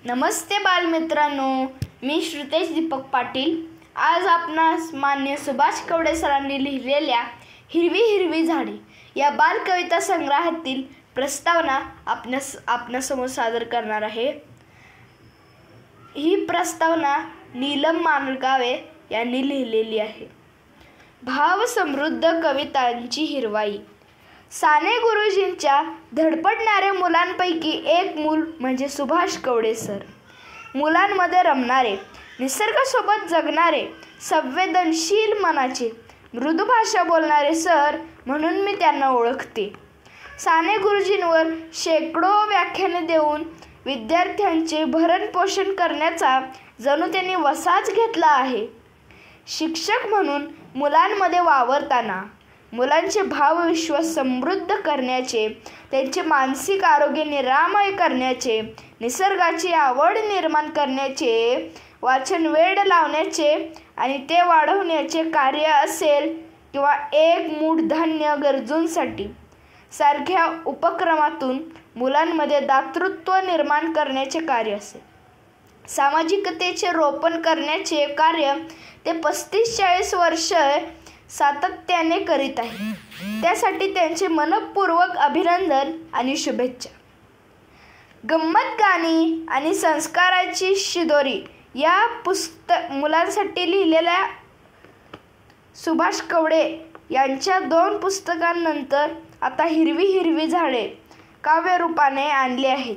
नमस्ते बालमित्रांनो, मी श्रुतेश दीपक पाटील। आज आपणास मान्य सुभाष कवडे सरांनी लिहिलेल्या हिरवी हिरवी झाडे या बालकविता संग्रहातील प्रस्तावना आपणासमोर सादर करणार आहे। ही प्रस्तावना नीलम माणगावे यांनी लिहिलेली आहे। भावसमृद्ध कवितांची हिरवाई। साने गुरुजींच्या धडपडणाऱ्या मुलांपैकी एक मूल म्हणजे सुभाष कवडे सर। मुलांमध्ये रमणारे, निसर्गासोबत जगणारे, संवेदनशील मनाचे, मृदू भाषा बोलणारे सर म्हणून मी त्यांना ओळखते। साने गुरुजींवर शेकडो व्याख्याने देऊन विद्यार्थ्यांचे भरणपोषण करण्याचा जणू त्यांनी वसाच घेतला आहे। शिक्षक म्हणून मुलांमध्ये वावरताना मुलांचे भावविश्व समृद्ध करण्याचे, त्यांचे मानसिक आरोग्य निरामय करण्याचे, निसर्गाची आवड निर्माण करण्याचे, वाचन वेड लावण्याचे आणि ते वाढवण्याचे कार्य असेल किंवा एक मूठ धान्य गरजूंसाठी सारख्या उपक्रमातून मुलांमध्ये दातृत्व निर्माण करण्याचे कार्य असेल, सामाजिकतेचे रोपण करण्याचे कार्य ते 35-40 वर्ष सातत्याने करीत आहे। त्यासाठी त्यांचे मनपूर्वक अभिनंदन आणि शुभेच्छा। गंमत गाणी आणि संस्काराची शिदोरी या मुलांसाठी लिहिलेल्या सुभाष कवडे यांच्या 2 पुस्तकांनंतर आता हिरवी हिरवी झाडे काव्यरूपाने आणली आहेत।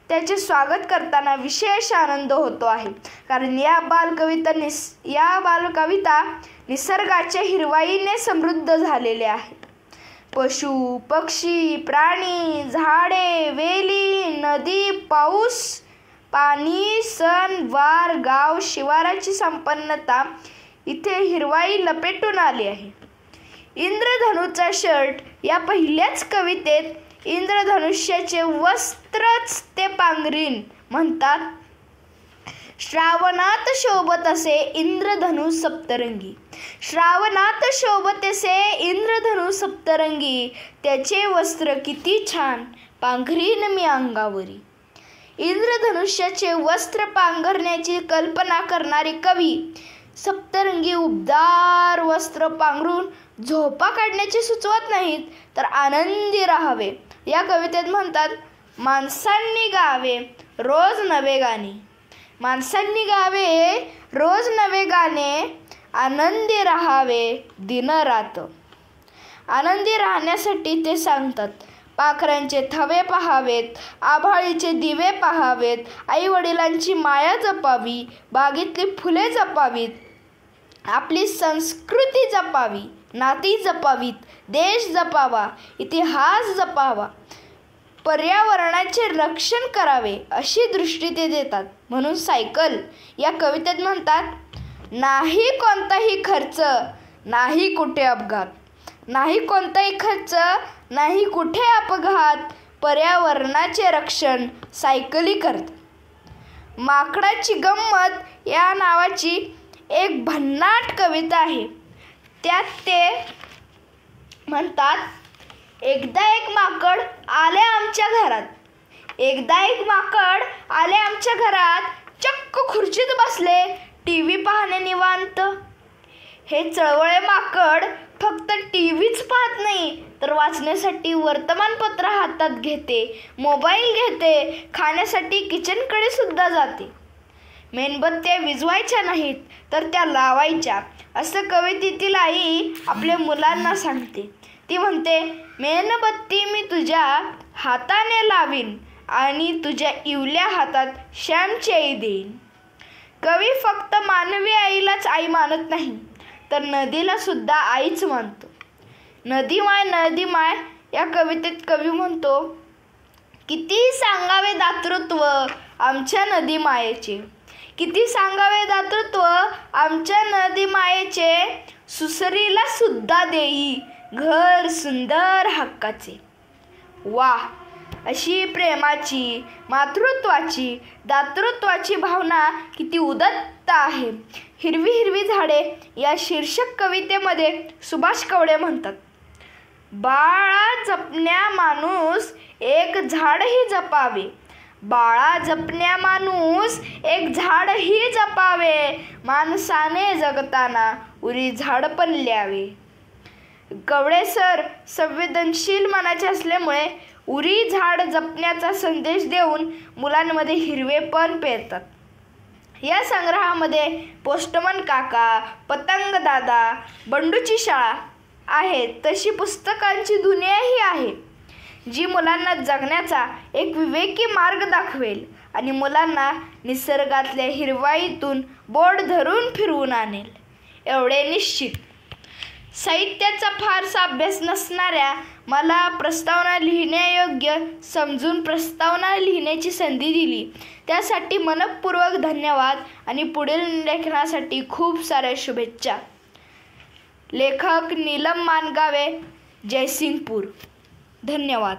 त्याचे स्वागत करताना विशेष आनंद होतो आहे, कारण या बालकविता निसर्गाच्या हिरवाईने समृद्ध झालेल्या आहेत। पशु, पक्षी, प्राणी, झाडे, वेली, नदी, पाऊस, पाणी, सण, वार, गाव, शिवाराची संपन्नता इथे हिरवाई लपेटून आली आहे। इंद्रधनुचा शर्ट या पहिल्याच कवितेत इंद्रधनुष्याचे वस्त्रच ते पांघरीन म्हणतात। श्रावणात शोभत असे इंद्रधनु सप्तरंगी, श्रावणात शोभत असे इंद्रधनु सप्तरंगी, त्याचे वस्त्र किती छान पांघरीन मी अंगावरी। इंद्रधनुष्याचे वस्त्र पांघरण्याची कल्पना करणारे कवी सप्तरंगी उबदार वस्त्र पांघरून झोपा काढण्याचे सुचवत नाहीत, तर आनंदी राहावे या कवितेत म्हणतात। माणसांनी गावे रोज नवे गाणे, माणसांनी गावे रोज नवे गाणे, आनंदी राहावे दिन रात। आनंदी राहण्यासाठी ते सांगतात, पाखरांचे थवे पाहावेत, आभाळीचे दिवे पाहावेत, आई वडिलांची माया जपावी, बागेतली फुले जपावीत, आपली संस्कृती जपावी, नाती जपावीत, देश जपावा, इतिहास जपावा, पर्यावरणाचे रक्षण करावे अशी दृष्टी ते देतात। म्हणून सायकल या कवितेत म्हणतात, नाही कोणताही खर्च, नाही कुठे अपघात, नाही कोणताही खर्च, नाही कुठे अपघात, पर्यावरणाचे रक्षण सायकली करतात। माकडाची गंमत या नावाची एक भन्नाट कविता आहे। त्यात ते म्हणतात, एकदा एक माकड आले आमच्या घरात, एकदा एक माकड आले आमच्या घरात, चक्क खुर्चीत बसले, टीव्ही पाहणे निवांत। हे चळवळे माकड फक्त टीव्हीच पाहत नाही, तर वाचण्यासाठी वर्तमानपत्र हातात घेते, मोबाईल घेते, खाण्यासाठी किचनकडे सुद्धा जाते। मेणबत्त्या विझवायच्या नाहीत, तर त्या लावायच्या, असं कवितेतील आई आपल्या मुलांना सांगते। ती म्हणते, मेणबत्ती मी तुझ्या हाताने लावीन आणि तुझ्या इवल्या हातात श्यामची आई देईन। कवी फक्त मानवी आईलाच आई मानत नाही, तर नदीला सुद्धा आईच मानतो। नदी माय नदी माय या कवितेत कवी म्हणतो, किती सांगावे दातृत्व आमच्या नदी मायेचे, किती सांगावे दातृत्व आमच्या नदी मायेचे, सुसरीला सुद्धा देई घर सुंदर हक्काचे। वाह, अशी प्रेमाची, मातृत्वाची, दातृत्वाची भावना किती उदत्त आहे। हिरवी हिरवी झाडे या शीर्षक कवितेमध्ये सुभाष कवडे म्हणतात, बाळा जपण्या माणूस एक झाडही जपावे, बाळा जपण्या माणूस एक झाडही जपावे, माणसाने जगताना उरी झाड पण ल्यावे. गवळे सर संवेदनशील मनाचे असल्यामुळे उरी झाड जपण्याचा संदेश देऊन मुलांमध्ये हिरवेपण पेरतात. या संग्रहामध्ये पोस्टमन काका, पतंग दादा, बंडूची शाळा आहे तशी पुस्तकांची दुनियाही आहे, जी मुलांना जगण्याचा एक विवेकी मार्ग दाखवेल आणि मुलांना निसर्गातल्या हिरवाईतून बोट धरून फिरवून आणेल. एवढे निश्चित. साहित्याचा फारसा अभ्यास नसणाऱ्या मला प्रस्तावना लिहिण्यायोग्य समजून प्रस्तावना लिहिण्याची संधी दिली त्यासाठी मनःपूर्वक धन्यवाद आणि पुढील लेखनासाठी खूप साऱ्या शुभेच्छा. लेखक नीलम मानगावे, जयसिंगपूर. धन्यवाद.